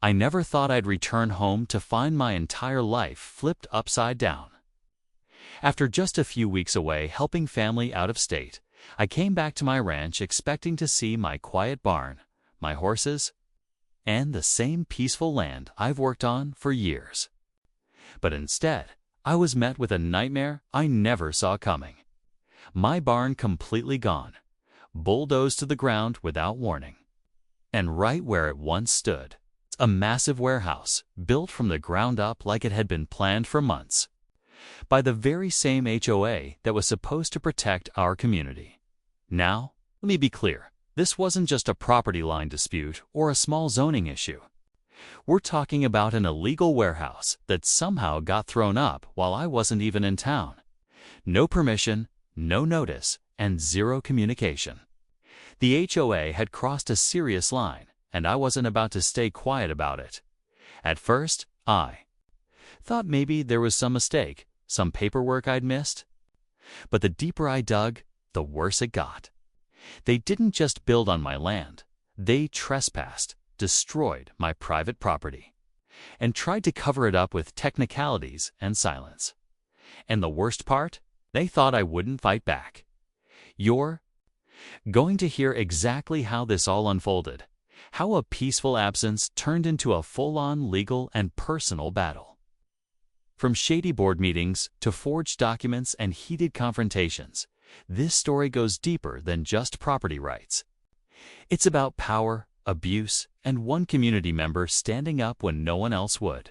I never thought I'd return home to find my entire life flipped upside down. After just a few weeks away helping family out of state, I came back to my ranch expecting to see my quiet barn, my horses, and the same peaceful land I've worked on for years. But instead, I was met with a nightmare I never saw coming. My barn completely gone, bulldozed to the ground without warning. And right where it once stood, a massive warehouse built from the ground up like it had been planned for months, by the very same HOA that was supposed to protect our community. Now, let me be clear, this wasn't just a property line dispute or a small zoning issue. We're talking about an illegal warehouse that somehow got thrown up while I wasn't even in town. No permission, no notice, and zero communication. The HOA had crossed a serious line, and I wasn't about to stay quiet about it. At first, I thought maybe there was some mistake, some paperwork I'd missed. But the deeper I dug, the worse it got. They didn't just build on my land. They trespassed, destroyed my private property, and tried to cover it up with technicalities and silence. And the worst part? They thought I wouldn't fight back. You're going to hear exactly how this all unfolded, how a peaceful absence turned into a full-on legal and personal battle. From shady board meetings to forged documents and heated confrontations, this story goes deeper than just property rights. It's about power, abuse, and one community member standing up when no one else would.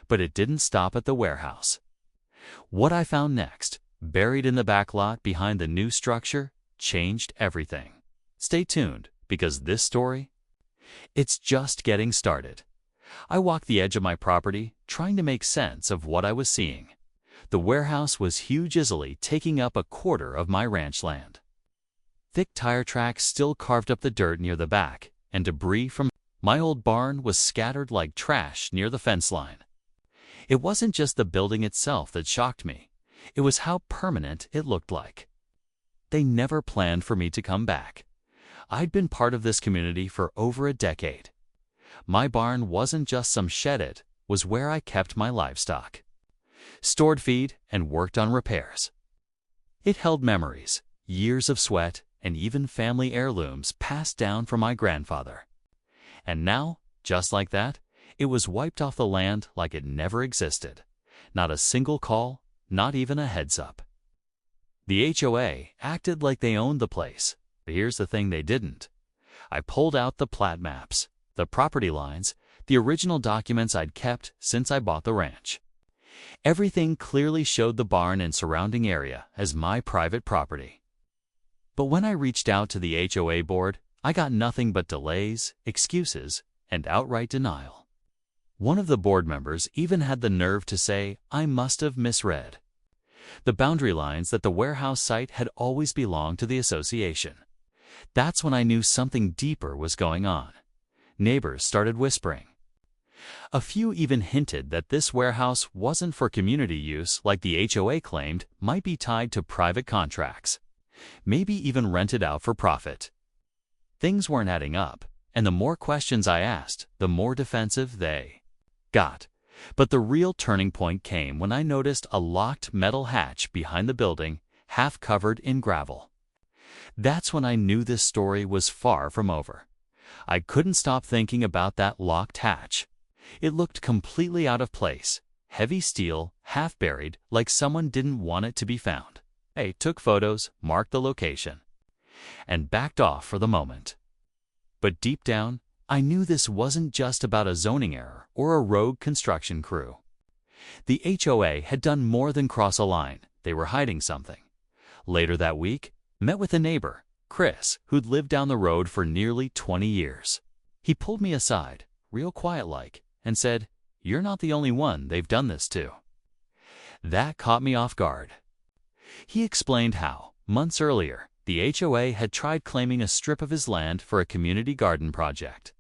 But it didn't stop at the warehouse. What I found next, buried in the back lot behind the new structure, changed everything. Stay tuned, because this story, it's just getting started. I walked the edge of my property, trying to make sense of what I was seeing. The warehouse was huge-easily taking up a quarter of my ranch land. Thick tire tracks still carved up the dirt near the back, and debris from my old barn was scattered like trash near the fence line. It wasn't just the building itself that shocked me. It was how permanent it looked like. They never planned for me to come back. I'd been part of this community for over a decade. My barn wasn't just some shed, it was where I kept my livestock, stored feed, and worked on repairs. It held memories, years of sweat, and even family heirlooms passed down from my grandfather. And now, just like that, it was wiped off the land like it never existed. Not a single call, not even a heads up. The HOA acted like they owned the place, but here's the thing they didn't. I pulled out the plat maps, the property lines, the original documents I'd kept since I bought the ranch. Everything clearly showed the barn and surrounding area as my private property. But when I reached out to the HOA board, I got nothing but delays, excuses, and outright denial. One of the board members even had the nerve to say I must have misread the boundary lines, that the warehouse site had always belonged to the association. That's when I knew something deeper was going on. Neighbors started whispering. A few even hinted that this warehouse wasn't for community use like the HOA claimed, might be tied to private contracts, maybe even rented out for profit. Things weren't adding up, and the more questions I asked, the more defensive they got. But the real turning point came when I noticed a locked metal hatch behind the building, half covered in gravel. That's when I knew this story was far from over. I couldn't stop thinking about that locked hatch. It looked completely out of place, heavy steel, half buried, like someone didn't want it to be found. I took photos, marked the location, and backed off for the moment. But deep down, I knew this wasn't just about a zoning error or a rogue construction crew. The HOA had done more than cross a line. They were hiding something. Later that week, met with a neighbor, Chris, who'd lived down the road for nearly 20 years. He pulled me aside, real quiet-like, and said, "You're not the only one they've done this to." That caught me off guard. He explained how, months earlier, the HOA had tried claiming a strip of his land for a community garden project.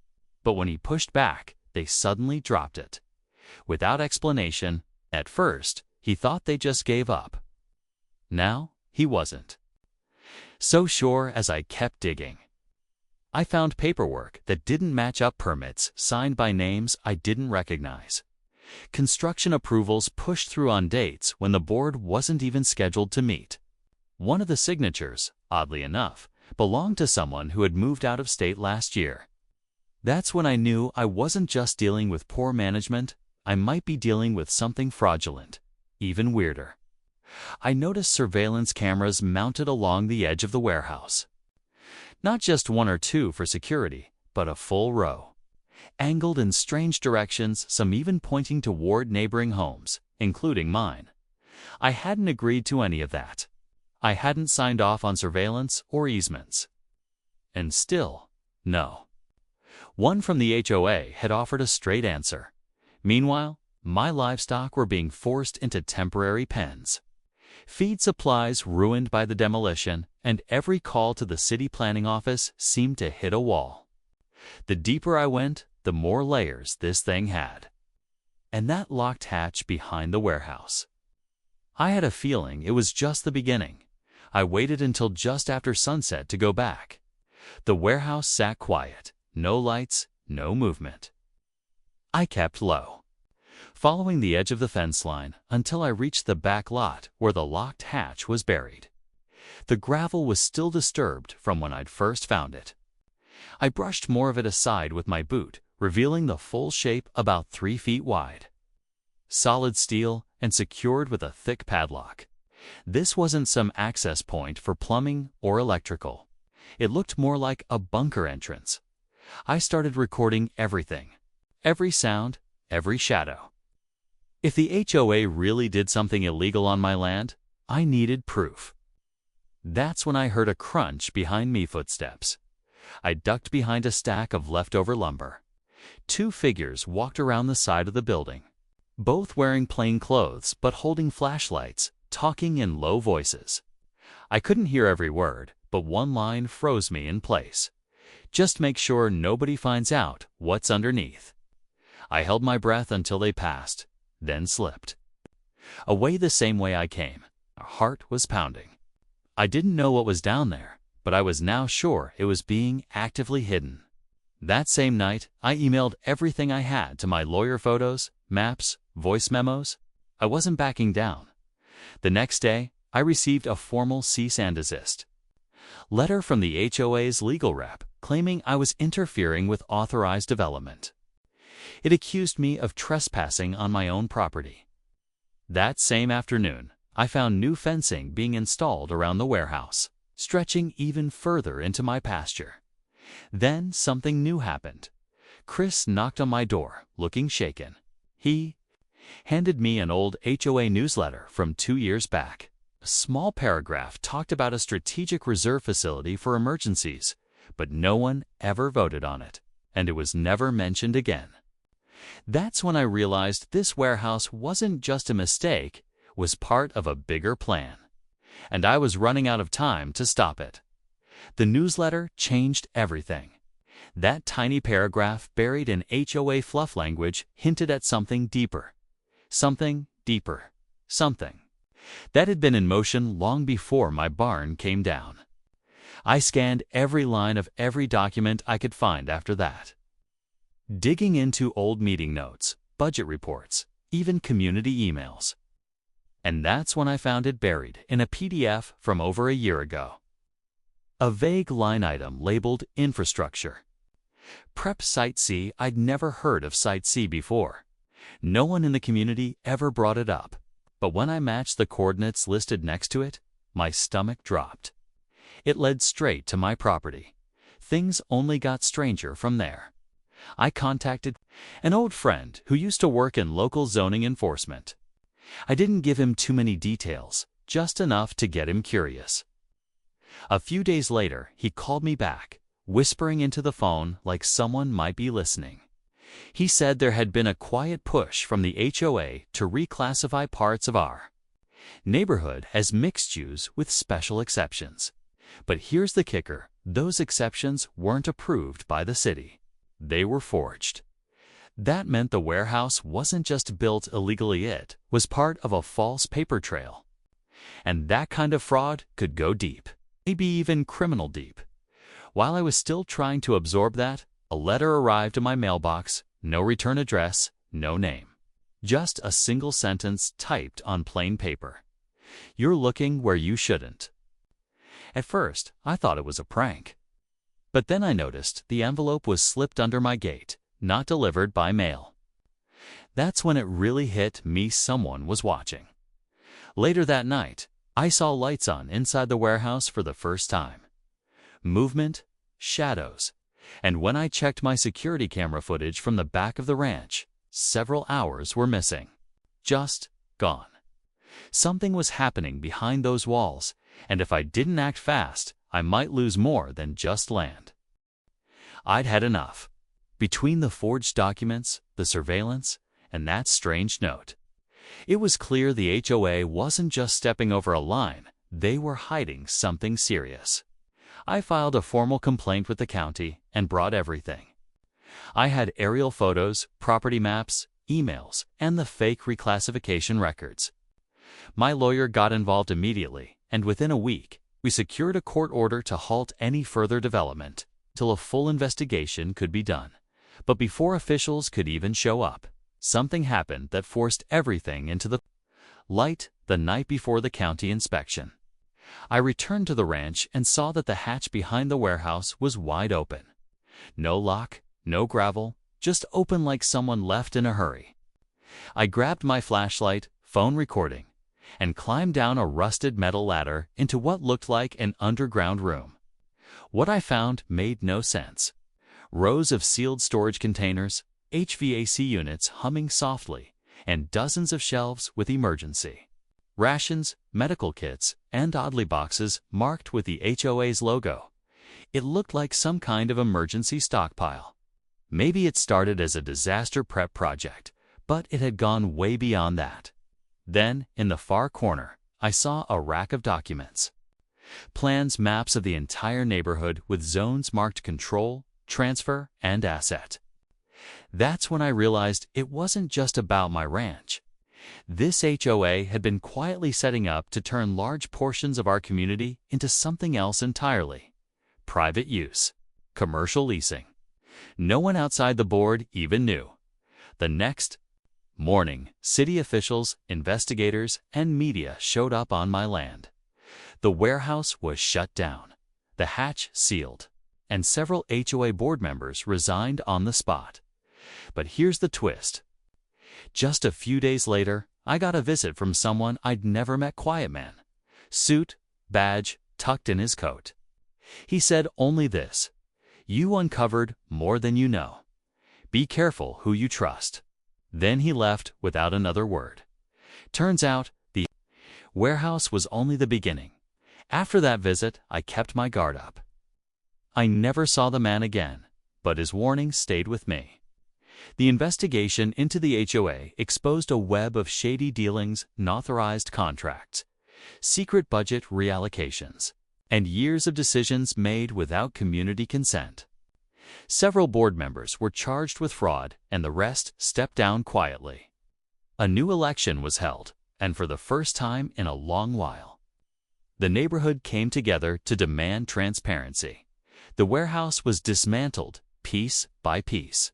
But when he pushed back, they suddenly dropped it. Without explanation, at first, he thought they just gave up. Now, he wasn't so sure as I kept digging. I found paperwork that didn't match up, permits signed by names I didn't recognize, construction approvals pushed through on dates when the board wasn't even scheduled to meet. One of the signatures, oddly enough, belonged to someone who had moved out of state last year. That's when I knew I wasn't just dealing with poor management, I might be dealing with something fraudulent. Even weirder, I noticed surveillance cameras mounted along the edge of the warehouse. Not just one or two for security, but a full row, angled in strange directions, some even pointing toward neighboring homes, including mine. I hadn't agreed to any of that. I hadn't signed off on surveillance or easements. And still, no. One from the HOA had offered a straight answer. Meanwhile, my livestock were being forced into temporary pens. Feed supplies ruined by the demolition, and every call to the city planning office seemed to hit a wall. The deeper I went, the more layers this thing had. And that locked hatch behind the warehouse. I had a feeling it was just the beginning. I waited until just after sunset to go back. The warehouse sat quiet, no lights, no movement. I kept low, following the edge of the fence line until I reached the back lot where the locked hatch was buried. The gravel was still disturbed from when I'd first found it. I brushed more of it aside with my boot, revealing the full shape about 3 feet wide. Solid steel and secured with a thick padlock. This wasn't some access point for plumbing or electrical. It looked more like a bunker entrance. I started recording everything, every sound, every shadow. If the HOA really did something illegal on my land, I needed proof. That's when I heard a crunch behind me, footsteps. I ducked behind a stack of leftover lumber. 2 figures walked around the side of the building, both wearing plain clothes but holding flashlights, talking in low voices. I couldn't hear every word, but one line froze me in place. Just make sure nobody finds out what's underneath. I held my breath until they passed, then slipped away the same way I came. My heart was pounding. I didn't know what was down there, but I was now sure it was being actively hidden. That same night, I emailed everything I had to my lawyer: photos, maps, voice memos. I wasn't backing down. The next day, I received a formal cease and desist letter from the HOA's legal rep claiming I was interfering with authorized development. It accused me of trespassing on my own property. That same afternoon, I found new fencing being installed around the warehouse, stretching even further into my pasture. Then something new happened. Chris knocked on my door, looking shaken. He handed me an old HOA newsletter from 2 years back. A small paragraph talked about a strategic reserve facility for emergencies, but no one ever voted on it, and it was never mentioned again. That's when I realized this warehouse wasn't just a mistake, it was part of a bigger plan, and I was running out of time to stop it. The newsletter changed everything. That tiny paragraph buried in HOA fluff language hinted at something deeper. Something deeper. Something that had been in motion long before my barn came down. I scanned every line of every document I could find after that, digging into old meeting notes, budget reports, even community emails. And that's when I found it buried in a PDF from over a year ago. A vague line item labeled infrastructure. Prep Site C. I'd never heard of Site C before. No one in the community ever brought it up. But when I matched the coordinates listed next to it, my stomach dropped. It led straight to my property. Things only got stranger from there. I contacted an old friend who used to work in local zoning enforcement. I didn't give him too many details, just enough to get him curious. A few days later, he called me back, whispering into the phone like someone might be listening. He said there had been a quiet push from the HOA to reclassify parts of our neighborhood as mixed use with special exceptions. But here's the kicker: those exceptions weren't approved by the city. They were forged. That meant the warehouse wasn't just built illegally, it was part of a false paper trail. And that kind of fraud could go deep, maybe even criminal deep. While I was still trying to absorb that, a letter arrived in my mailbox, no return address, no name. Just a single sentence typed on plain paper. "You're looking where you shouldn't." At first, I thought it was a prank. But then I noticed the envelope was slipped under my gate, not delivered by mail. That's when it really hit me someone was watching. Later that night, I saw lights on inside the warehouse for the first time. Movement, shadows, and when I checked my security camera footage from the back of the ranch, several hours were missing. Just gone. Something was happening behind those walls, and if I didn't act fast, I might lose more than just land. I'd had enough. Between the forged documents, the surveillance, and that strange note, it was clear the HOA wasn't just stepping over a line, they were hiding something serious. I filed a formal complaint with the county and brought everything. I had aerial photos, property maps, emails, and the fake reclassification records. My lawyer got involved immediately, and within a week, we secured a court order to halt any further development till a full investigation could be done. But before officials could even show up, something happened that forced everything into the light the night before the county inspection. I returned to the ranch and saw that the hatch behind the warehouse was wide open. No lock, no gravel, just open like someone left in a hurry. I grabbed my flashlight, phone recording, and climbed down a rusted metal ladder into what looked like an underground room. What I found made no sense. Rows of sealed storage containers, HVAC units humming softly, and dozens of shelves with emergency rations, medical kits, and oddly boxes marked with the HOA's logo. It looked like some kind of emergency stockpile. Maybe it started as a disaster prep project, but it had gone way beyond that. Then, in the far corner, I saw a rack of documents. Plans, maps of the entire neighborhood with zones marked control, transfer, and asset. That's when I realized it wasn't just about my ranch. This HOA had been quietly setting up to turn large portions of our community into something else entirely. Private use. Commercial leasing. No one outside the board even knew. The next morning, city officials, investigators, and media showed up on my land. The warehouse was shut down, the hatch sealed, and several HOA board members resigned on the spot. But here's the twist. Just a few days later, I got a visit from someone I'd never met. Quiet man. Suit, badge, tucked in his coat. He said only this: "You uncovered more than you know. Be careful who you trust." Then he left without another word. Turns out, the warehouse was only the beginning. After that visit, I kept my guard up. I never saw the man again, but his warning stayed with me. The investigation into the HOA exposed a web of shady dealings, unauthorized contracts, secret budget reallocations, and years of decisions made without community consent. Several board members were charged with fraud, and the rest stepped down quietly. A new election was held, and for the first time in a long while, the neighborhood came together to demand transparency. The warehouse was dismantled, piece by piece.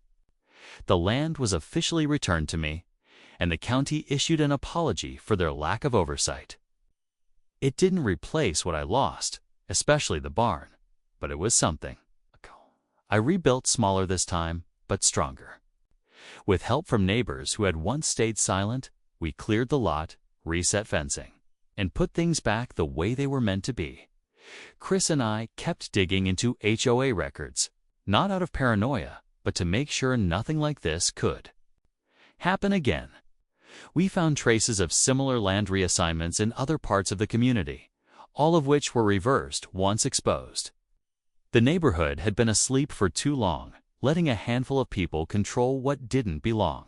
The land was officially returned to me, and the county issued an apology for their lack of oversight. It didn't replace what I lost, especially the barn, but it was something. I rebuilt smaller this time, but stronger. With help from neighbors who had once stayed silent, we cleared the lot, reset fencing, and put things back the way they were meant to be. Chris and I kept digging into HOA records, not out of paranoia, but to make sure nothing like this could happen again. We found traces of similar land reassignments in other parts of the community, all of which were reversed once exposed. The neighborhood had been asleep for too long, letting a handful of people control what didn't belong.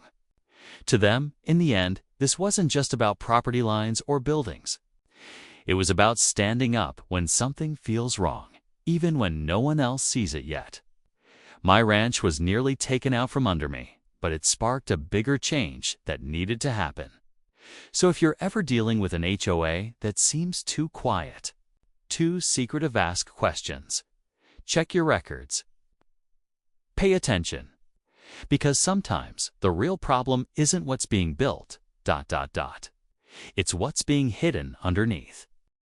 To them, in the end, this wasn't just about property lines or buildings. It was about standing up when something feels wrong, even when no one else sees it yet. My ranch was nearly taken out from under me, but it sparked a bigger change that needed to happen. So if you're ever dealing with an HOA that seems too quiet, too secretive, ask questions. Check your records. Pay attention. Because sometimes the real problem isn't what's being built, It's what's being hidden underneath.